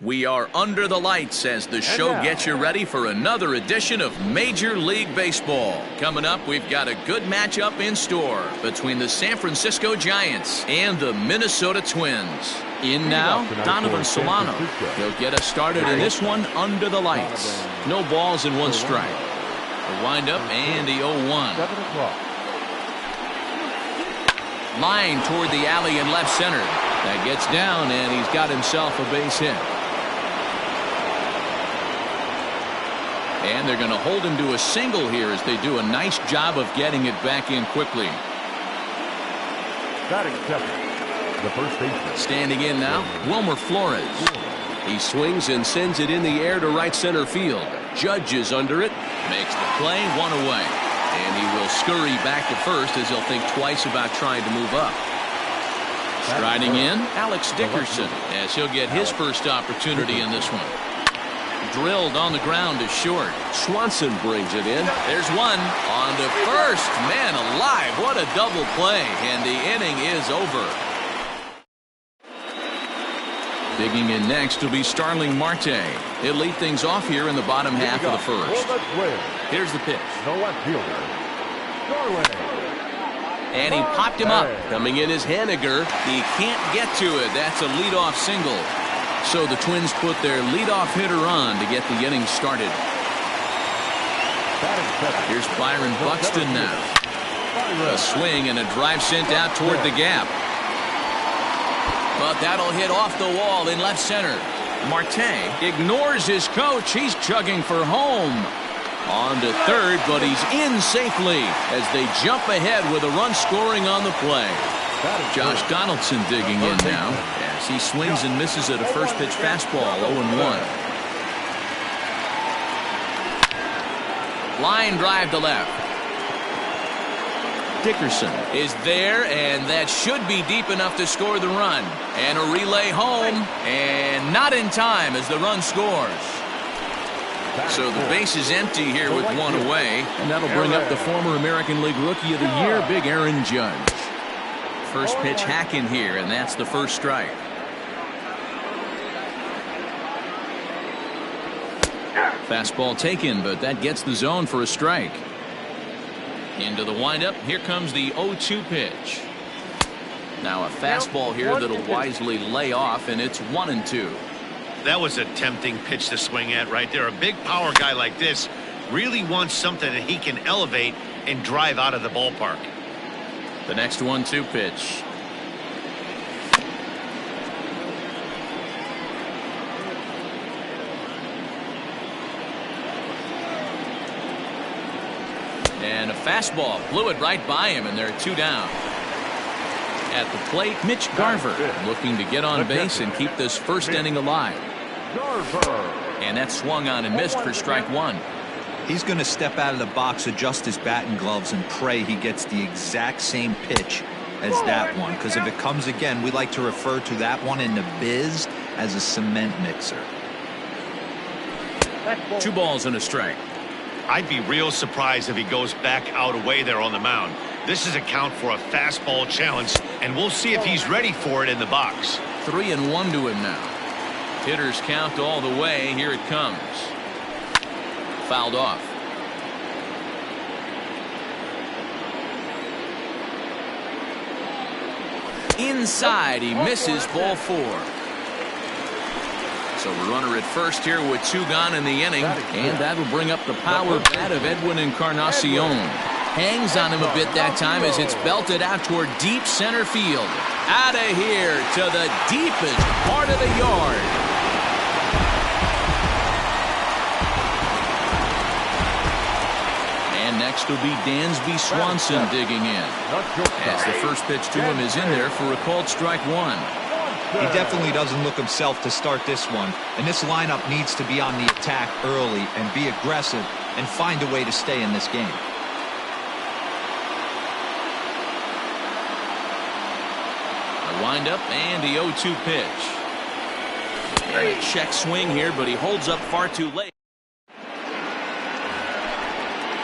We are under the lights as the show gets you ready for another edition of Major League Baseball. Coming up, we've got a good matchup in store between the San Francisco Giants and the Minnesota Twins. In now, Donovan Solano. He'll get us started in this one under the lights. No balls and one strike. The windup and the 0-1. Line toward the alley in left center. That gets down, and he's got himself a base hit. And they're going to hold him to a single here as they do a nice job of getting it back in quickly. The first baseman. Standing in now, Wilmer Flores. He swings and sends it in the air to right center field. Judge is under it, makes the play, one away. And he will scurry back to first as he'll think twice about trying to move up. Striding in, Alex Dickerson, as he'll get his first opportunity in this one. Drilled on the ground to short. Swanson brings it in. There's one on to first. Man alive, what a double play, and the inning is over. Digging in next will be Starling Marte. He'll lead things off here in the bottom half of the first. Here's the pitch. And he popped him up. Coming in is Haniger. He can't get to it. That's a leadoff single. So the Twins put their leadoff hitter on to get the inning started. Here's Byron Buxton now. A swing and a drive sent out toward the gap. But that'll hit off the wall in left center. Marte ignores his coach. He's chugging for home. On to third, but he's in safely as they jump ahead with a run scoring on the play. Josh Donaldson digging in now as he swings and misses at a first pitch fastball, 0-1. Line drive to left. Dickerson is there, and that should be deep enough to score the run. And a relay home, and not in time as the run scores. So the base is empty here with one away, and that'll bring up the former American League Rookie of the Year, Big Aaron Judge. First pitch hack in here, and that's the first strike. Fastball taken, but that gets the zone for a strike. Into the windup, here comes the 0-2 pitch. Now a fastball here that'll wisely lay off, and it's 1-2. That was a tempting pitch to swing at right there. A big power guy like this really wants something that he can elevate and drive out of the ballpark. The next 1-2 pitch. And a fastball blew it right by him, and there are two down. At the plate, Mitch Garver looking to get on base and keep this first inning alive. And that swung on and missed for strike one. He's going to step out of the box, adjust his bat and gloves, and pray he gets the exact same pitch as that one. Because if it comes again, we like to refer to that one in the biz as a cement mixer. 2 balls and a strike. I'd be real surprised if he goes back out away there on the mound. This is a count for a fastball challenge, and we'll see if he's ready for it in the box. 3-1 to him now. Hitters count all the way. Here it comes. Fouled off. Inside, he misses, ball 4. So a runner at first here with 2 gone in the inning, and that'll bring up the power bat of Edwin Encarnacion. Hangs on him a bit that time as it's belted out toward deep center field. Out of here to the deepest part of the yard. And next will be Dansby Swanson digging in, as the first pitch to him is in there for a called strike 1. He definitely doesn't look himself to start this one, and this lineup needs to be on the attack early and be aggressive and find a way to stay in this game. A windup and the 0-2 pitch. And a check swing here, but he holds up far too late.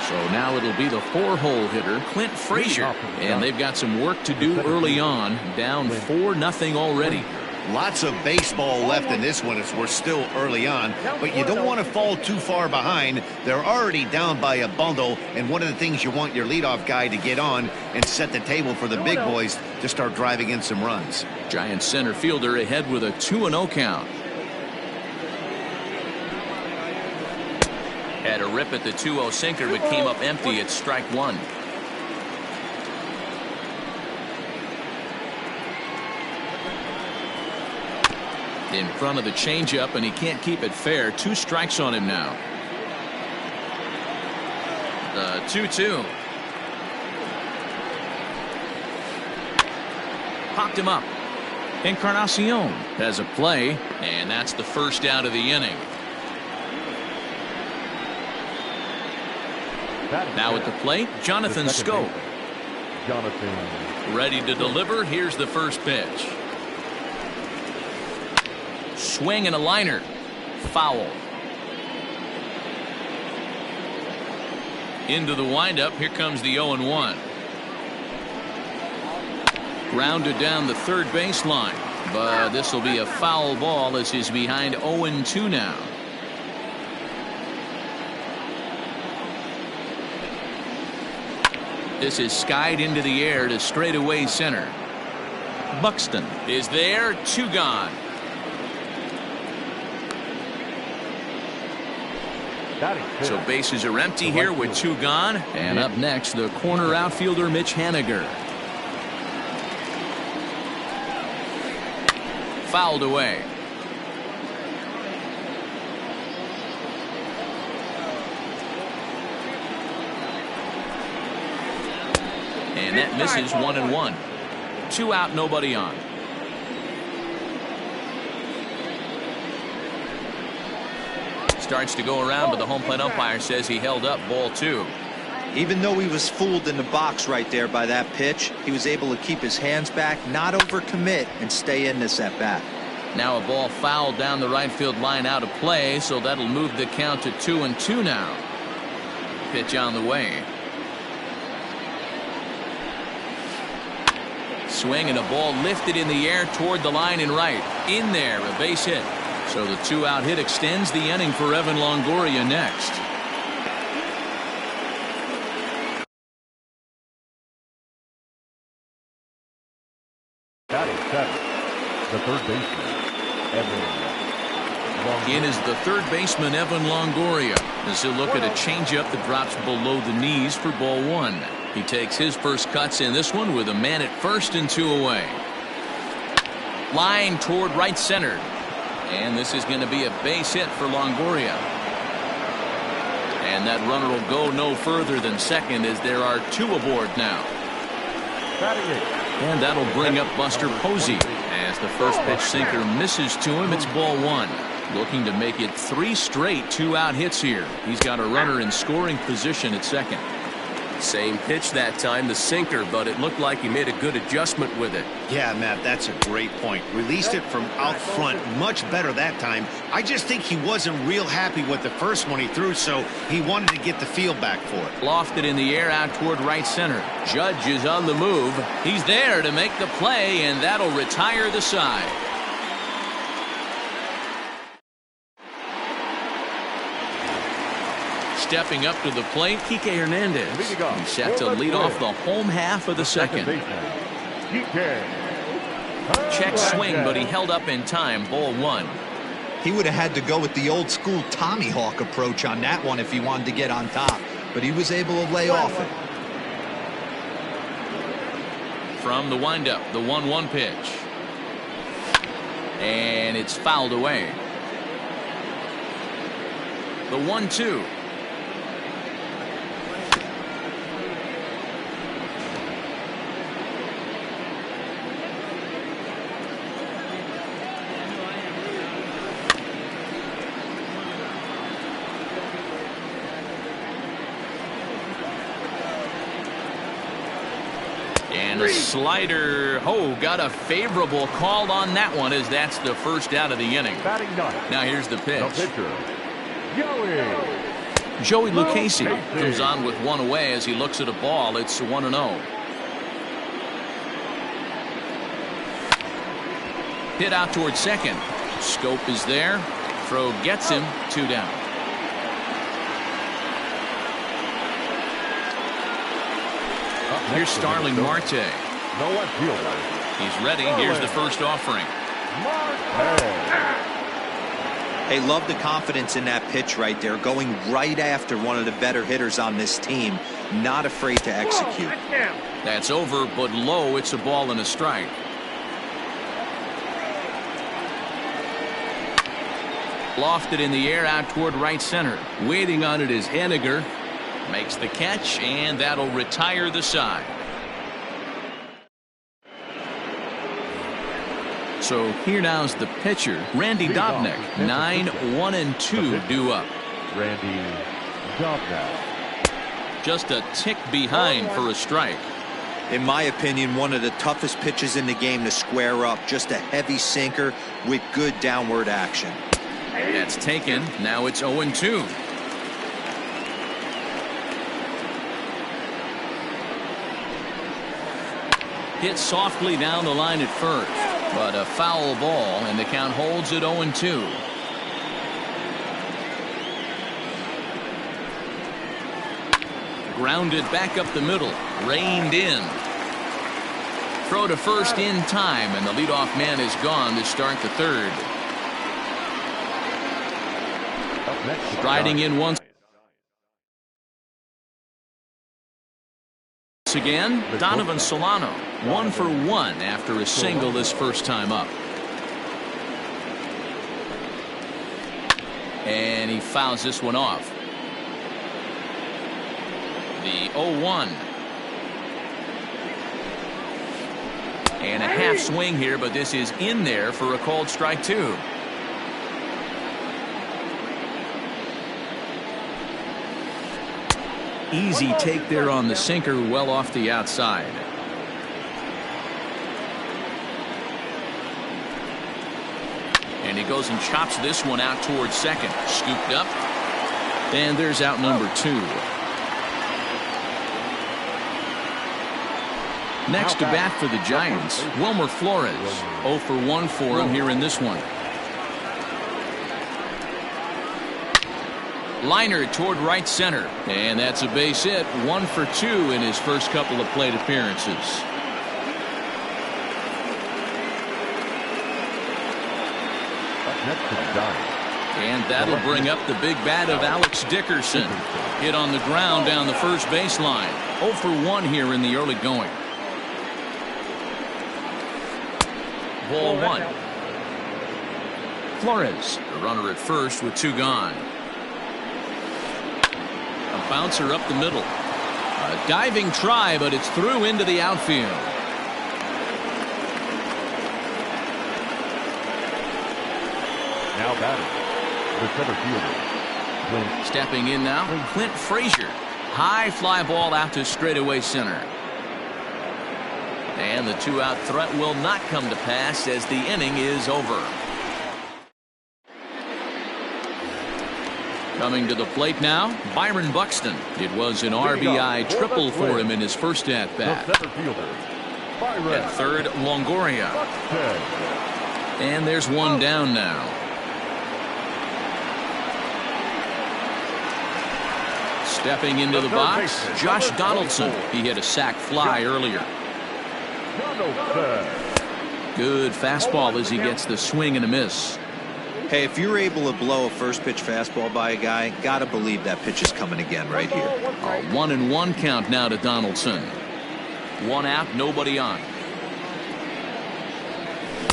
So now it'll be the 4-hole hitter, Clint Frazier. And they've got some work to do early on. Down 4-0 already. Lots of baseball left in this one as we're still early on, but you don't want to fall too far behind. They're already down by a bundle, and one of the things you want your leadoff guy to get on and set the table for the big boys to start driving in some runs. Giants center fielder ahead with a 2-0 count. Had a rip at the 2-0 sinker, but came up empty at strike one. In front of the changeup, and he can't keep it fair. 2 strikes on him now. The 2-2. Popped him up. Encarnacion has a play, and that's the first out of the inning. Now at the plate, Jonathan Scope. Ready to deliver. Here's the first pitch. Swing and a liner. Foul. Into the windup. Here comes the 0-1. Grounded down the third baseline, but this will be a foul ball as he's behind 0-2 now. This is skied into the air to straightaway center. Buxton is there. 2 gone. So bases are empty here with 2 gone. And up next, the corner outfielder Mitch Haniger. Fouled away. And that misses. 1-1. 2 out, nobody on. Starts to go around, but the home plate umpire says he held up. Ball 2. Even though he was fooled in the box right there by that pitch, he was able to keep his hands back, not overcommit, and stay in this at bat. Now a ball fouled down the right field line out of play, so that'll move the count to 2-2 now. Pitch on the way. Swing and a ball lifted in the air toward the line and right. In there, a base hit. So the 2-out hit extends the inning for Evan Longoria next. The third baseman, Evan Longoria. In is the third baseman, Evan Longoria, as he'll look at a changeup that drops below the knees for ball 1. He takes his first cuts in this one with a man at first and 2 away. Line toward right center. And this is going to be a base hit for Longoria. And that runner will go no further than second as there are 2 aboard now. And that'll bring up Buster Posey as the first pitch sinker misses to him. It's ball 1. Looking to make it 3 straight 2-out hits here. He's got a runner in scoring position at second. Same pitch that time, the sinker, but it looked like he made a good adjustment with it. Yeah, Matt, that's a great point. Released it from out front much better that time. I just think he wasn't real happy with the first one he threw, so he wanted to get the feel back for it. Lofted in the air out toward right center. Judge is on the move. He's there to make the play, and that'll retire the side. Stepping up to the plate, Kike Hernandez. He's set to lead off the home half of the second. Check swing, but he held up in time. Ball 1. He would have had to go with the old school Tommy Hawk approach on that one if he wanted to get on top, but he was able to lay off it. From the windup, the 1-1 pitch. And it's fouled away. The 1-2. And a slider. Oh, got a favorable call on that one as that's the first out of the inning. Now here's the pitch. Joey Lucchesi comes on with 1 away as he looks at a ball. It's 1-0. Hit out towards second. Scope is there. Throw gets him. 2 down. Here's Starling Marte. No left fielder. He's ready. Here's the first offering. Hey, love the confidence in that pitch right there. Going right after one of the better hitters on this team. Not afraid to execute. That's over, but low. It's a ball and a strike. Lofted in the air out toward right center. Waiting on it is Henniger. Makes the catch, and that'll retire the side. So here now's the pitcher, Randy Dobnak. 9-1-2 due up. Randy Dobnak. Just a tick behind for a strike. In my opinion, one of the toughest pitches in the game to square up. Just a heavy sinker with good downward action. That's taken. Now it's 0-2. Hit softly down the line at first, but a foul ball, and the count holds at 0-2. Grounded back up the middle, reined in. Throw to first in time, and the leadoff man is gone to start the third. Striding in once again, Donovan Solano. 1 for 1 after a single this first time up. And he fouls this one off. The 0-1. And a half swing here, but this is in there for a called strike 2. Easy take there on the sinker, well off the outside. And he goes and chops this one out towards second. Scooped up. And there's out number 2. Next to bat for the Giants, Wilmer Flores. 0 for 1 for him here in this one. Liner toward right center, and that's a base hit. 1 for 2 in his first couple of plate appearances. And that'll bring up the big bat of Alex Dickerson. Hit on the ground down the first baseline. 0 for 1 here in the early going. Ball 1. Flores, the runner at first with 2 gone. A bouncer up the middle. A diving try, but it's through into the outfield. Now batting, the center fielder, Clint. Stepping in now, Clint Frazier. High fly ball out to straightaway center. And the 2-out threat will not come to pass as the inning is over. Coming to the plate now, Byron Buxton. It was an RBI triple for him in his first at-bat. At third, Longoria. And there's one down now. Stepping into the box, Josh Donaldson. He hit a sac fly earlier. Good fastball as he gets the swing and a miss. Hey, if you're able to blow a first pitch fastball by a guy, gotta believe that pitch is coming again right here. A 1-1 count now to Donaldson. 1 out, nobody on.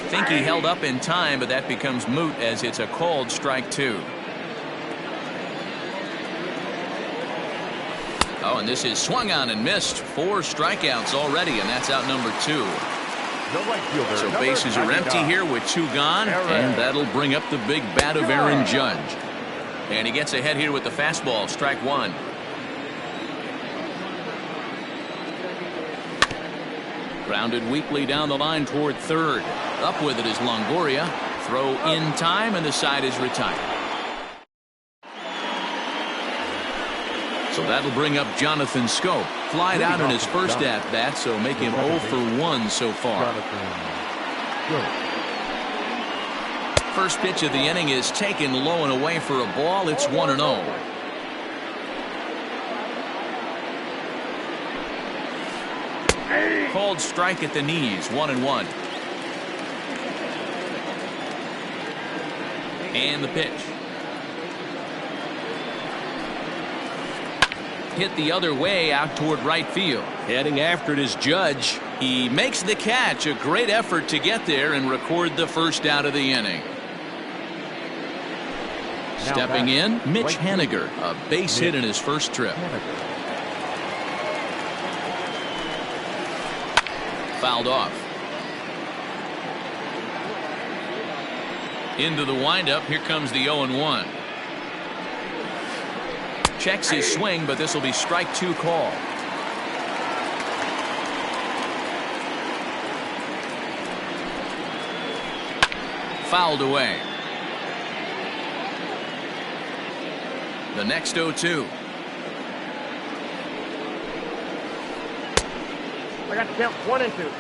Think he held up in time, but that becomes moot as it's a called strike 2. Oh, and this is swung on and missed. 4 strikeouts already, and that's out number 2. So bases are empty here with 2 gone, and that'll bring up the big bat of Aaron Judge. And he gets ahead here with the fastball, strike 1. Grounded weakly down the line toward third. Up with it is Longoria. Throw in time, and the side is retired. So that'll bring up Jonathan Scope. Flied out in his first at-bat, so make him 0 for 1 so far. First pitch of the inning is taken low and away for a ball. It's 1-0. Called strike at the knees, 1-1. And the pitch. Hit the other way out toward right field. Heading after it is Judge. He makes the catch. A great effort to get there and record the first out of the inning. Stepping in, Mitch Haniger, a base hit in his first trip. Fouled off. Into the windup. Here comes the 0-1. Checks his swing, but this will be strike 2 call. Fouled away. The next 0-2. I got to count 1 and 2.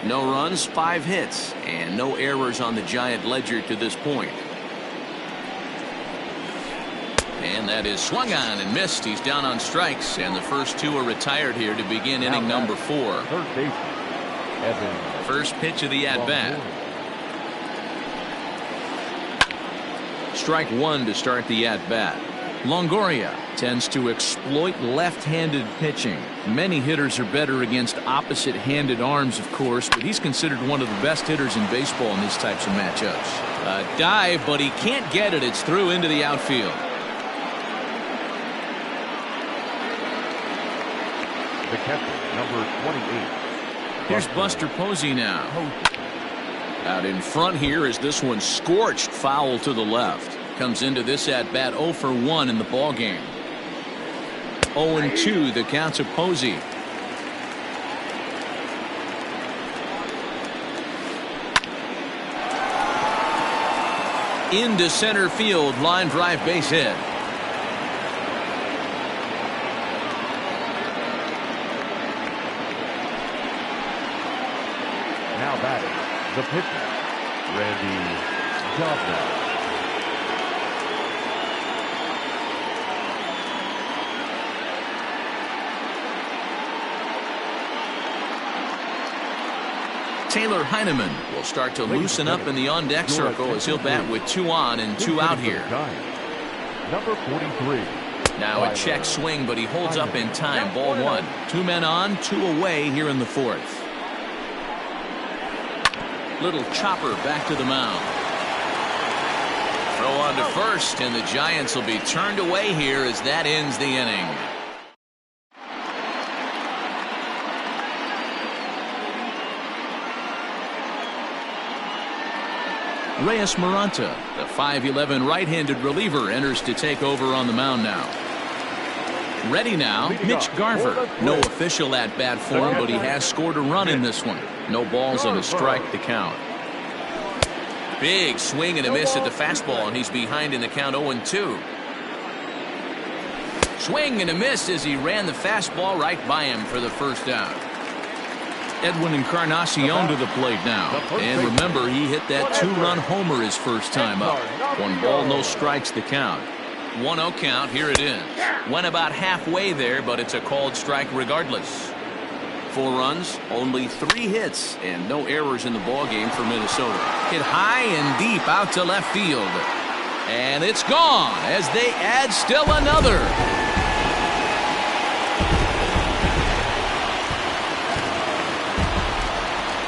No runs, 5 hits, and no errors on the Giant ledger to this point. And that is swung on and missed. He's down on strikes, and the first 2 are retired here to begin inning number 4. Third baseman, Evan. First pitch of the at-bat. Strike 1 to start the at-bat. Longoria tends to exploit left-handed pitching. Many hitters are better against opposite-handed arms, of course, but he's considered one of the best hitters in baseball in these types of matchups. A dive, but he can't get it. It's through into the outfield. The catcher, number 28. Here's Buster Posey now. Out in front here is this one scorched foul to the left. Comes into this at bat 0 for 1 in the ball game. 0-2 the count to Posey. Into center field, line drive base hit. Now batting, the pitcher, Randy Johnson. Taylor Heineman will start to loosen up in the on-deck circle as he'll bat with 2 on and 2 out here. Number 43. Now a check swing, but he holds up in time. Ball 1. 2 men on, 2 away here in the 4th. Little chopper back to the mound. Throw on to first, and the Giants will be turned away here as that ends the inning. Reyes Maranta, the 5'11" right-handed reliever, enters to take over on the mound now. Ready now, Mitch Garver. No official at-bat for him, but he has scored a run in this one. No balls and a strike to count. Big swing and a miss at the fastball, and he's behind in the count 0-2. Swing and a miss as he ran the fastball right by him for the first out. Edwin Encarnacion to the plate now. And remember, he hit that 2-run homer his first time up. 1 ball, no strikes to count. 1-0 count. Here it is. Went about halfway there, but it's a called strike regardless. 4 runs, only 3 hits, and no errors in the ballgame for Minnesota. Hit high and deep out to left field. And it's gone as they add still another.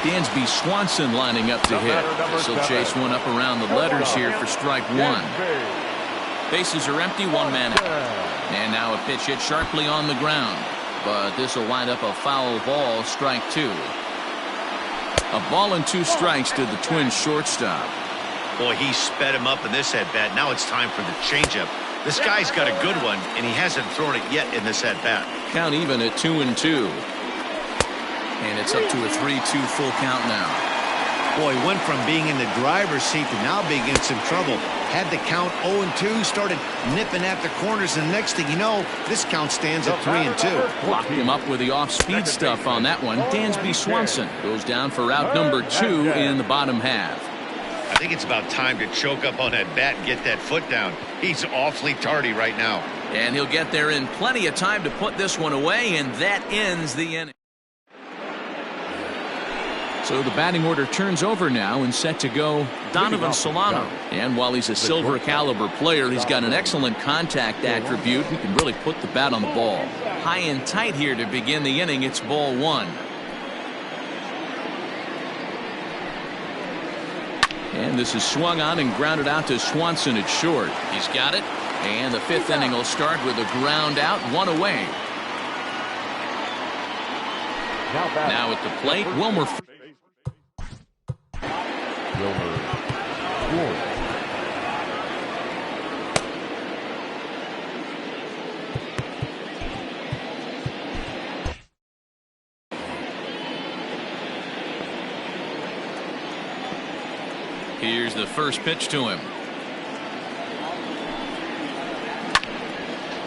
Dansby Swanson lining up to hit. This will chase one up around the letters here for strike 1. Bases are empty, 1 man out. And now a pitch hit sharply on the ground. But this will wind up a foul ball, strike 2. A ball and 2 strikes to the Twins shortstop. Boy, he sped him up in this at-bat. Now it's time for the changeup. This guy's got a good one, and he hasn't thrown it yet in this at-bat. Count even at 2-2. And it's up to a 3-2 full count now. Boy, went from being in the driver's seat to now being in some trouble. Had the count 0-2, started nipping at the corners, and next thing you know, this count stands at 3-2. Locked him up with the off-speed stuff on that one. Dansby Swanson goes down for out number 2 in the bottom half. think it's about time to choke up on that bat and get that foot down. He's awfully tardy right now. And he'll get there in plenty of time to put this one away, and that ends the inning. So the batting order turns over now and set to go Donovan Solano. And while he's a silver caliber player, he's got an excellent contact attribute. He can really put the bat on the ball. High and tight here to begin the inning. It's ball one. And this is swung on and grounded out to Swanson at short. He's got it. And the fifth inning will start with a ground out, one away. Now at the plate, Wilmer. Here's the first pitch to him.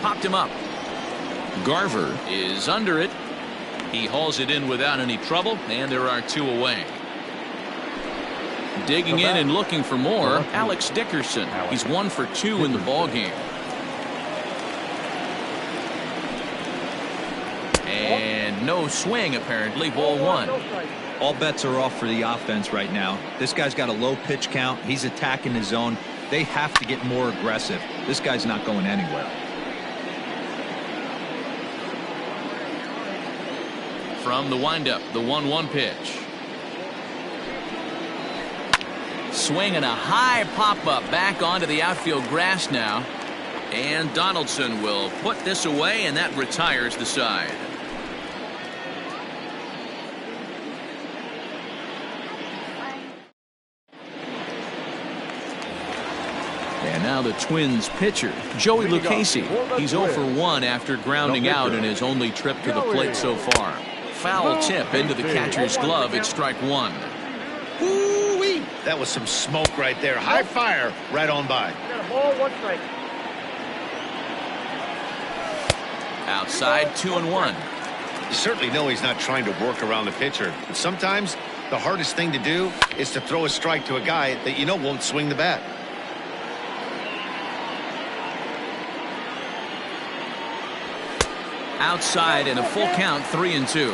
Popped him up. Garver is under it. He hauls it in without any trouble, and there are two away. Digging in and looking for more, Alex Dickerson. He's 1 for 2 in the ballgame. And no swing, apparently. Ball one. All bets are off for the offense right now. This guy's got a low pitch count. He's attacking his zone. They have to get more aggressive. This guy's not going anywhere. From the windup, the 1-1 pitch. Swing and a high pop-up back onto the outfield grass now. And Donaldson will put this away, and that retires the side. And now the Twins pitcher, Joey Lucchesi. He's 0 for 1 after grounding out in his only trip to the plate so far. Foul tip into the catcher's glove. It's strike one. Woo-wee. That was some smoke right there. High fire right on by. Got a ball, 1 strike. Outside, 2-1. You certainly know he's not trying to work around the pitcher. But sometimes the hardest thing to do is to throw a strike to a guy that you know won't swing the bat. Outside and a full count, 3-2.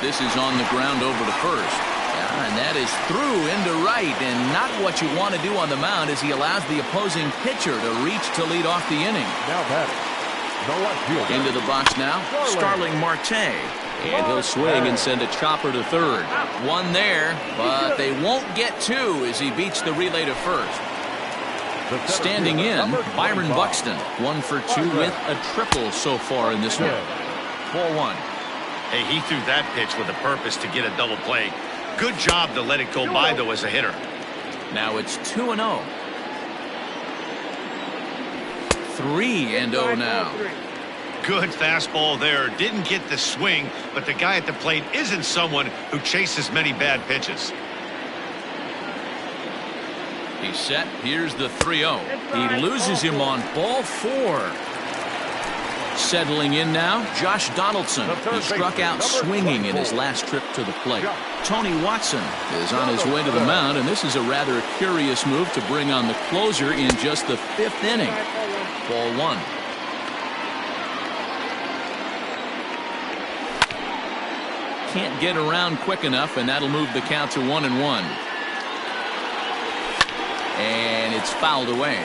This is on the ground over to first. And that is through into right, and not what you want to do on the mound as he allows the opposing pitcher to reach to lead off the inning. Now batting, the left fielder. Into the box now, Starling Marte. And he'll swing and send a chopper to third. One there, but they won't get two as he beats the relay to first. Standing in, Byron Buxton, 1 for 2 with a triple so far in this one. Ball one. Hey, he threw that pitch with a purpose to get a double play. Good job to let it go by, though, as a hitter. Now it's 2-0. 3-0 now. Good fastball there. Didn't get the swing, but the guy at the plate isn't someone who chases many bad pitches. He's set. Here's the 3-0. He loses him on ball 4. Settling in now, Josh Donaldson. He struck out swinging in his last trip to the plate. Tony Watson is on his way to the mound, and this is a rather curious move to bring on the closer in just the 5th inning. Ball one. Can't get around quick enough, and that'll move the count to 1-1. And it's fouled away.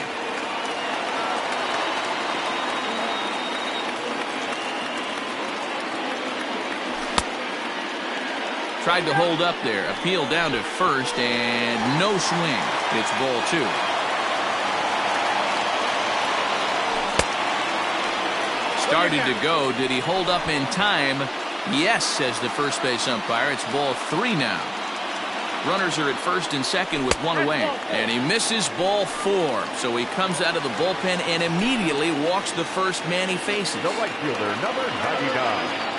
Tried to hold up there. Appeal down to first, and no swing. It's ball 2. Started to go. Did he hold up in time? Yes, says the first base umpire. It's ball 3 now. Runners are at first and second with 1 away. And he misses ball 4. So he comes out of the bullpen and immediately walks the first man he faces. The right fielder, number 99.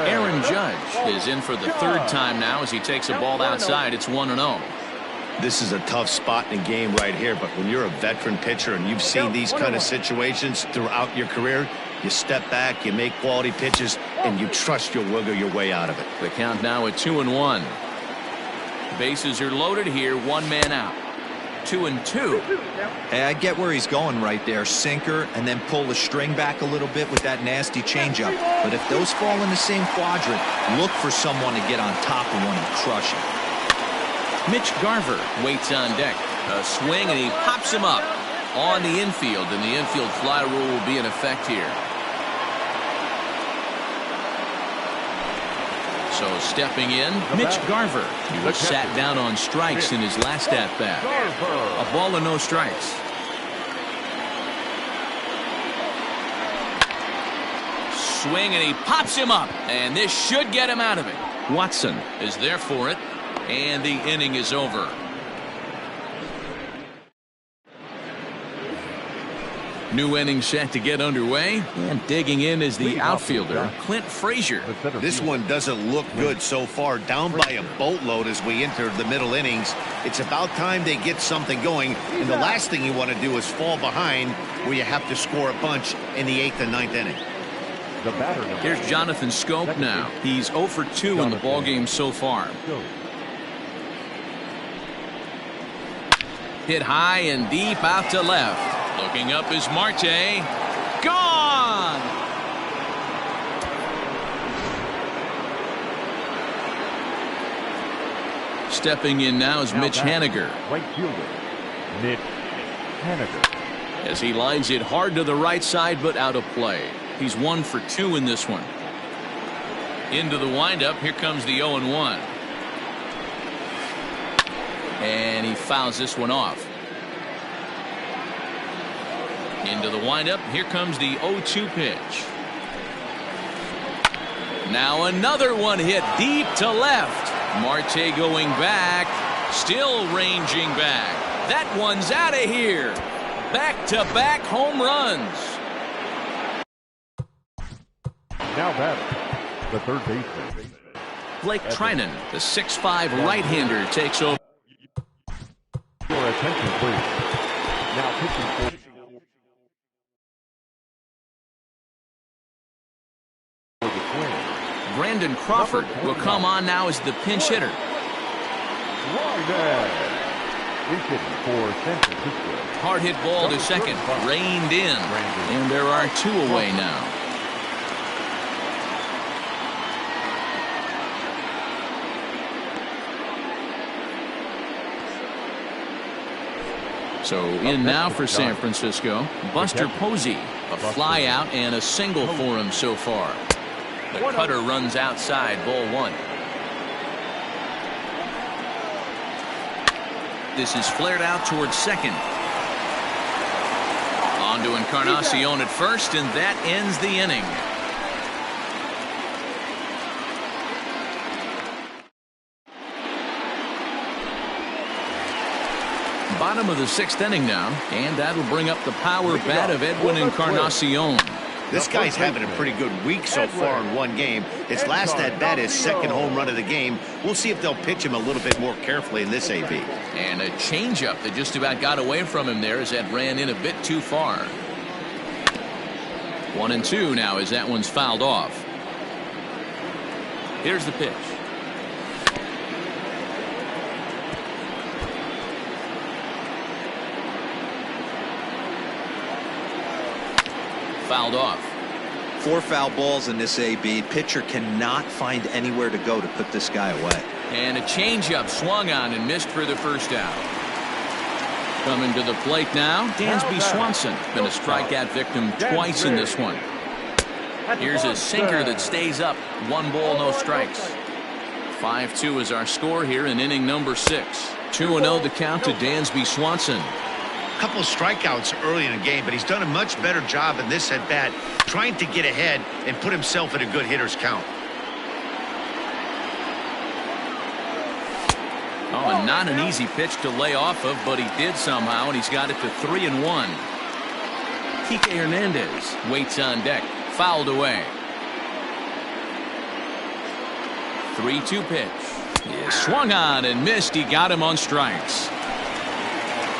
Aaron Judge is in for the 3rd time now as he takes a ball outside. It's 1-0. This is a tough spot in the game right here, but when you're a veteran pitcher and you've seen these kind of situations throughout your career, you step back, you make quality pitches, and you trust you'll wiggle your way out of it. The count now at 2-1. Bases are loaded here, one man out. 2-2. Hey, I get where he's going right there. Sinker, and then pull the string back a little bit with that nasty changeup. But if those fall in the same quadrant, look for someone to get on top of one and crush it. Mitch Garver waits on deck. A swing, and he pops him up on the infield, and the infield fly rule will be in effect here. So stepping in, Mitch Garver. He was sat down on strikes in his last at-bat. A ball and no strikes. Swing, and he pops him up, and this should get him out of it. Watson is there for it, and the inning is over. New inning set to get underway, and digging in is the outfielder, Clint Frazier. This one doesn't look good so far. Down by a boatload as we enter the middle innings. It's about time they get something going, and the last thing you want to do is fall behind where you have to score a bunch in the 8th and 9th inning. Here's Jonathan Scope now. He's 0 for 2 in the ballgame so far. Hit high and deep out to left. Looking up is Marte. Gone! Stepping in now is Mitch Haniger. Right fielder, Mitch Haniger. As he lines it hard to the right side, but out of play. He's 1 for 2 in this one. Into the windup. Here comes the 0-1. And he fouls this one off. Into the windup. Here comes the 0-2 pitch. Now another one hit deep to left. Marte going back. Still ranging back. That one's out of here. Back-to-back home runs. Now batting, the third baseman. Blake Trinan, the 6'5" right-hander, takes over. Your attention, please. Now pitching for the Twins. Brandon Crawford will come on now as the pinch hitter. He's hitting for San Francisco. Hard hit ball to second, reined in, and there are 2 away now. So in now for San Francisco, Buster Posey, a fly out and a single for him so far. The cutter runs outside, ball 1. This is flared out towards second. On to Encarnacion at first, and that ends the inning. Bottom of the 6th inning now, and that'll bring up the power bat of Edwin Encarnacion. This guy's having a pretty good week so far in one game. His last at-bat is second home run of the game. We'll see if they'll pitch him a little bit more carefully in this AB. And a changeup that just about got away from him there as that ran in a bit too far. 1-2 now as that one's fouled off. Here's the pitch. Fouled off. 4 foul balls in this AB. Pitcher cannot find anywhere to go to put this guy away. And a changeup swung on and missed for the first out. Coming to the plate now, Dansby Swanson. Been a strikeout victim twice in this one. Here's a sinker that stays up. 1 ball, no strikes. 5-2 is our score here in inning number 6. 2-0 the count to Dansby Swanson. Couple of strikeouts early in the game, but he's done a much better job in this at-bat trying to get ahead and put himself in a good hitter's count. Oh, and not an easy pitch to lay off of, but he did somehow, and he's got it to 3-1. Kike Hernandez waits on deck. Fouled away. 3-2 pitch. He swung on and missed. He got him on strikes.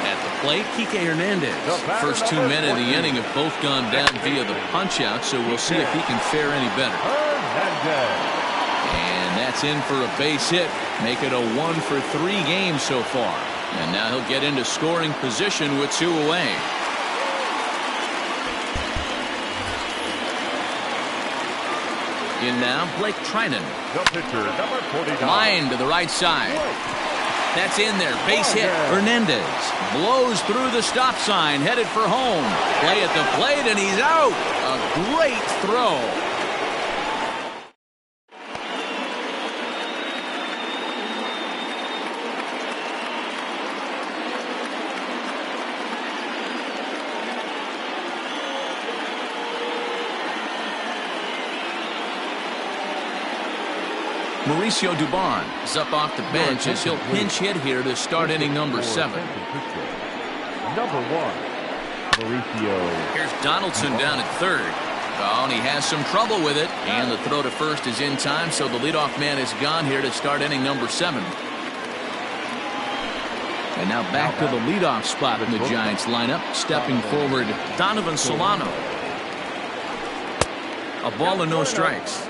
At the plate, Kike Hernandez. First 2 men of the inning have both gone down via the punch-out, so we'll see if he can fare any better. And that's in for a base hit. Make it a 1-for-3 game so far. And now he'll get into scoring position with 2 away. In now, Blake Trinan. The pitcher, number 49. Line to the right side. That's in there. Base hit. Hernandez blows through the stop sign, headed for home. Play at the plate, and he's out. A great throw. Mauricio Dubon is up off the bench as he'll pinch hit here to start inning number 7. Number 1, Mauricio. Here's Donaldson down at third. Oh, and he has some trouble with it. And the throw to first is in time, so the leadoff man is gone here to start inning number 7. And now back to the leadoff spot in the Giants lineup. Stepping forward, Donovan Solano. A ball and no strikes.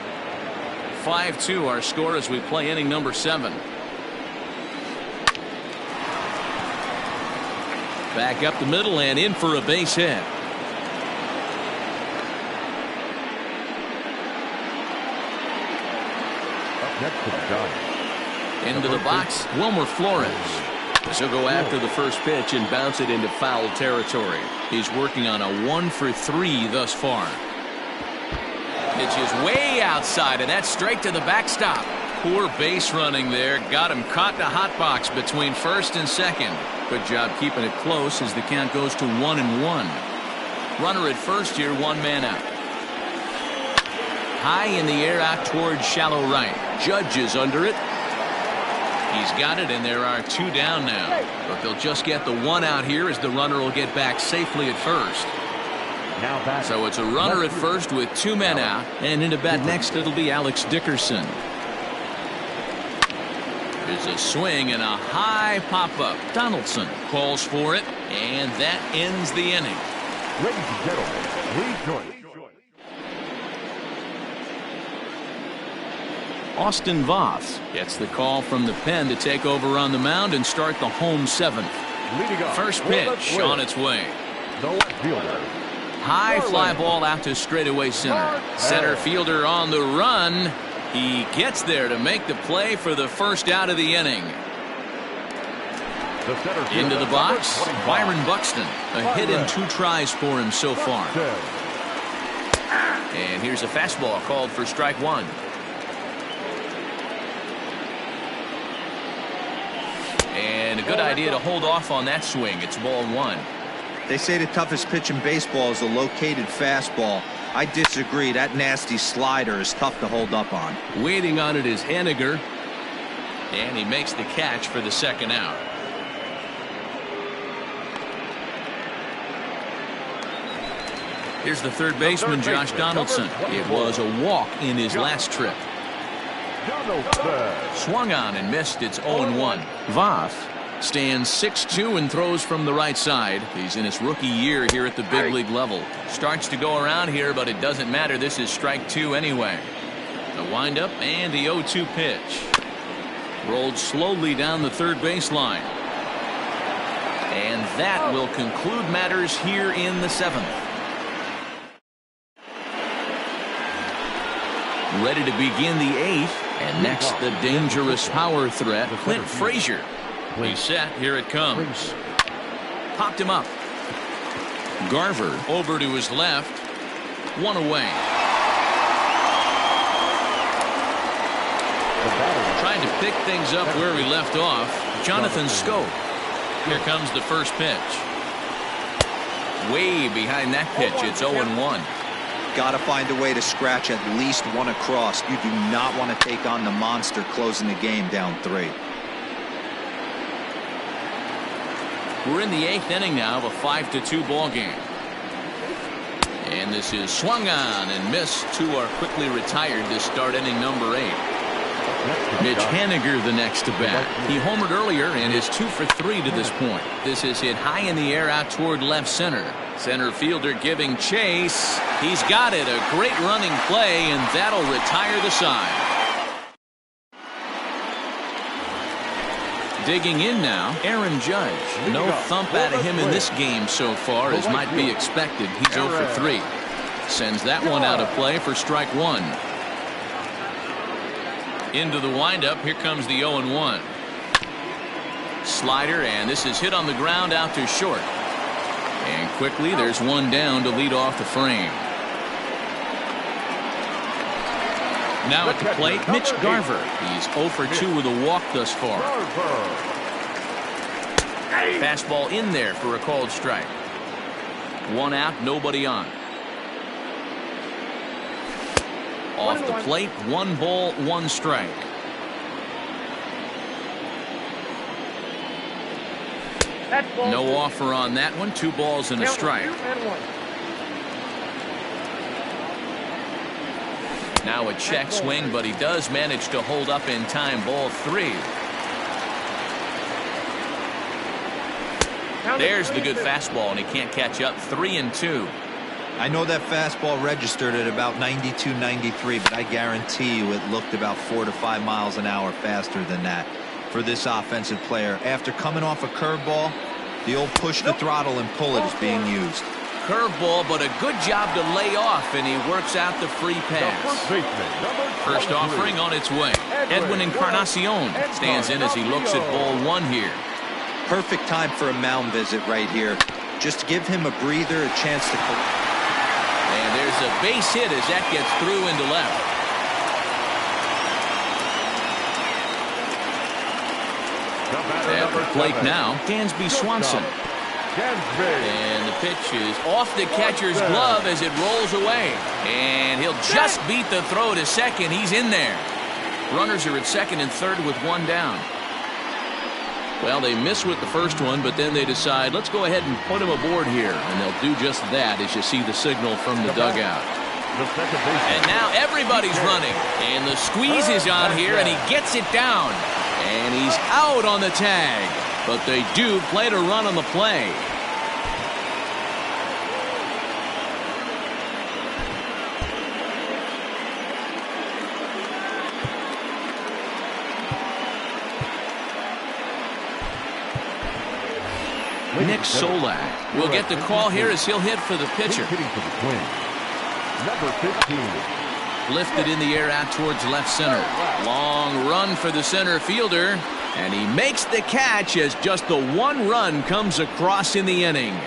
5-2 our score as we play inning number 7. Back up the middle and in for a base hit. Up next to the Giants. Into the box, Wilmer Flores. He'll go after the first pitch and bounce it into foul territory. He's working on a 1-for-3 thus far. Pitch is way outside, and that's straight to the backstop. Poor base running there. Got him caught in a hot box between first and second. Good job keeping it close as the count goes to 1-1. Runner at first here, 1 man out. High in the air out towards shallow right. Judge is under it. He's got it, and there are 2 down now. But they'll just get the 1 out here as the runner will get back safely at first. So it's a runner at first with 2 men out, and in to bat next it'll be Alex Dickerson. There's a swing and a high pop-up. Donaldson calls for it, and that ends the inning. Ladies and gentlemen, please join. Austin Voth gets the call from the pen to take over on the mound and start the home 7th. First pitch on its way. The left fielder. High fly ball out to straightaway center. Center fielder on the run. He gets there to make the play for the first out of the inning. Into the box, Byron Buxton. A hit in 2 tries for him so far. And here's a fastball called for strike 1. And a good idea to hold off on that swing. It's ball 1. They say the toughest pitch in baseball is a located fastball. I disagree. That nasty slider is tough to hold up on. Waiting on it is Henniger. And he makes the catch for the second out. Here's the third baseman, Josh Donaldson. It was a walk in his last trip. Swung on and missed. It's 0-1. Voth stands 6'2" and throws from the right side. He's in his rookie year here at the big league level. Starts to go around here, but it doesn't matter. This is strike 2 anyway. The windup and the 0-2 pitch. Rolled slowly down the third baseline. And that will conclude matters here in the 7th. Ready to begin the 8th. And next, the dangerous power threat, Clint Frazier. He's set. Here it comes. Popped him up. Garver over to his left. 1 away. Trying to pick things up where we left off. Jonathan Scope. Here comes the first pitch. Way behind that pitch. It's 0-1. Got to find a way to scratch at least 1 across. You do not want to take on the monster closing the game down 3. We're in the 8th inning now of a 5-2 ball game. And this is swung on and missed. 2 are quickly retired to start inning number 8. Mitch Haniger the next to bat. He homered earlier and is 2 for 3 to this point. This is hit high in the air out toward left center. Center fielder giving chase. He's got it. A great running play, and that'll retire the side. Digging in now, Aaron Judge. No thump out of him in this game so far, as might be expected. He's 0 for 3. Sends that one out of play for strike one. Into the windup, here comes the 0-1. Slider, and this is hit on the ground out to short. And quickly, there's one down to lead off the frame. Now at the plate, Mitch Garver. He's 0 for 2 with a walk thus far. Fastball in there for a called strike. One out, nobody on. Off the plate, 1 ball, 1 strike. No offer on that one. 2 balls and a strike. Now a check swing, but he does manage to hold up in time. Ball 3. There's the good fastball, and he can't catch up. 3-2. I know that fastball registered at about 92, 93, but I guarantee you it looked about 4 to 5 miles an hour faster than that for this offensive player. After coming off a curveball, the old push the throttle and pull it is being used. Curveball, but a good job to lay off, and he works out the free pass. First offering on its way. Edwin Encarnacion stands in as he looks at ball 1 here. Perfect time for a mound visit right here. Just to give him a breather, a chance to... And there's a base hit as that gets through into left. At the plate now, Dansby Swanson. And the pitch is off the catcher's glove as it rolls away. And he'll just beat the throw to second. He's in there. Runners are at second and third with 1 down. Well, they miss with the first one, but then they decide, let's go ahead and put him aboard here. And they'll do just that as you see the signal from the dugout. And now everybody's running. And the squeeze is on here, and he gets it down. And he's out on the tag. But they do play to run on the play. Nick Solak will get the call here as he'll hit for the pitcher. Number 15. Lifted in the air out towards left center. Long run for the center fielder. And he makes the catch as just the 1 run comes across in the inning.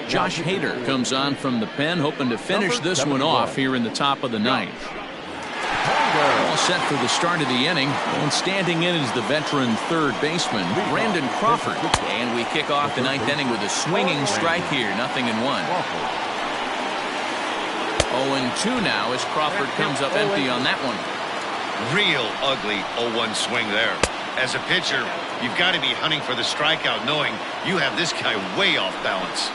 Josh Hader comes on from the pen, hoping to finish this one off here in the top of the 9th. All set for the start of the inning, and standing in is the veteran third baseman, Brandon Crawford. And we kick off the 9th inning with a swinging strike here, 0-1. 0-2 now as Crawford comes up empty on that one. Real ugly 0-1 swing there. As a pitcher, you've got to be hunting for the strikeout, knowing you have this guy way off balance.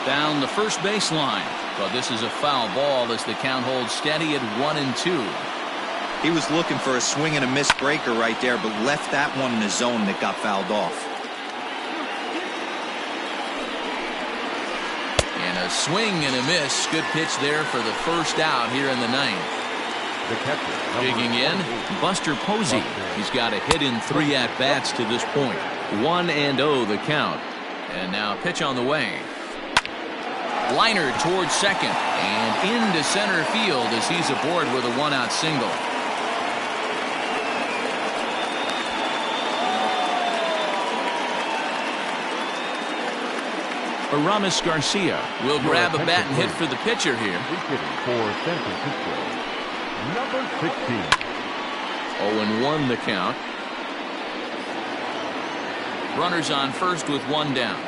Down the first baseline. But this is a foul ball as the count holds steady at 1-2. He was looking for a swing and a miss breaker right there, but left that one in the zone that got fouled off. And a swing and a miss. Good pitch there for the first out here in the 9th. Digging in, Buster Posey. He's got a hit in 3 at-bats to this point. 1-0 the count. And now a pitch on the way. Liner towards second and into center field as he's aboard with a 1-out single. Aramis Garcia will grab a bat and hit for the pitcher here. For San Francisco, number 16. 0-1 the count. Runners on first with 1 down.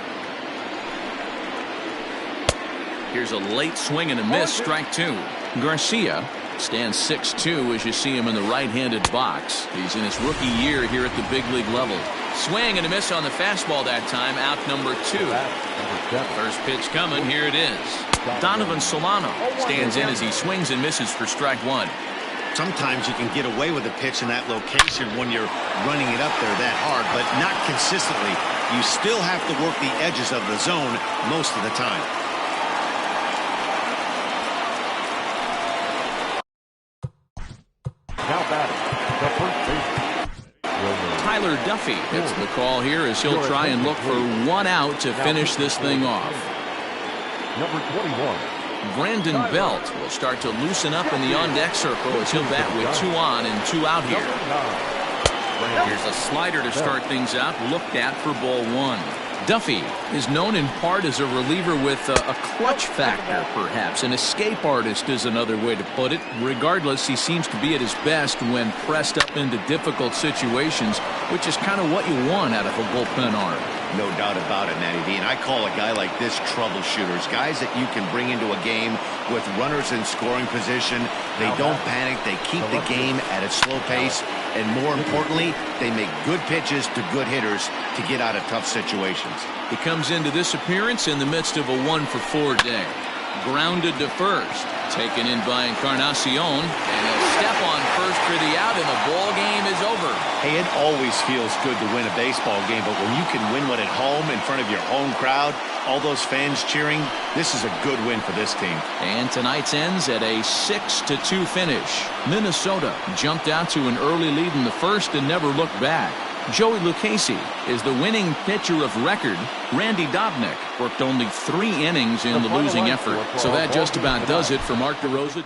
Here's a late swing and a miss, strike 2. Garcia Stands 6'2" as you see him in the right-handed box. He's in his rookie year here at the big league level. Swing and a miss on the fastball that time. Out number 2. First pitch coming. Here it is. Donovan Solano stands in as he swings and misses for strike 1. Sometimes you can get away with a pitch in that location when you're running it up there that hard, but not consistently. You still have to work the edges of the zone most of the time. Now batting, the first baseman. Tyler Duffy gets the call here as he'll try and look for 1 out to finish this thing off. Number 21. Brandon Belt will start to loosen up in the on-deck circle as he'll bat with 2 on and 2 out here. Here's a slider to start things out, looked at for ball 1. Duffy is known in part as a reliever with a clutch factor, perhaps. An escape artist is another way to put it. Regardless, he seems to be at his best when pressed up into difficult situations, which is kind of what you want out of a bullpen arm. No doubt about it, Matty V. And I call a guy like this troubleshooters. Guys that you can bring into a game with runners in scoring position. They don't panic. They keep the game at a slow pace. And more importantly, they make good pitches to good hitters to get out of tough situations. He comes into this appearance in the midst of a 1-for-4 day. Grounded to first. Taken in by Encarnacion. And a step on first for the out, and the ball game is over. Hey, it always feels good to win a baseball game, but when you can win one at home in front of your home crowd, all those fans cheering, this is a good win for this team. And tonight's ends at a 6-2 finish. Minnesota jumped out to an early lead in the first and never looked back. Joey Lucchesi is the winning pitcher of record. Randy Dobnak worked only 3 innings in the losing effort. So that just about does it for Mark DeRosa.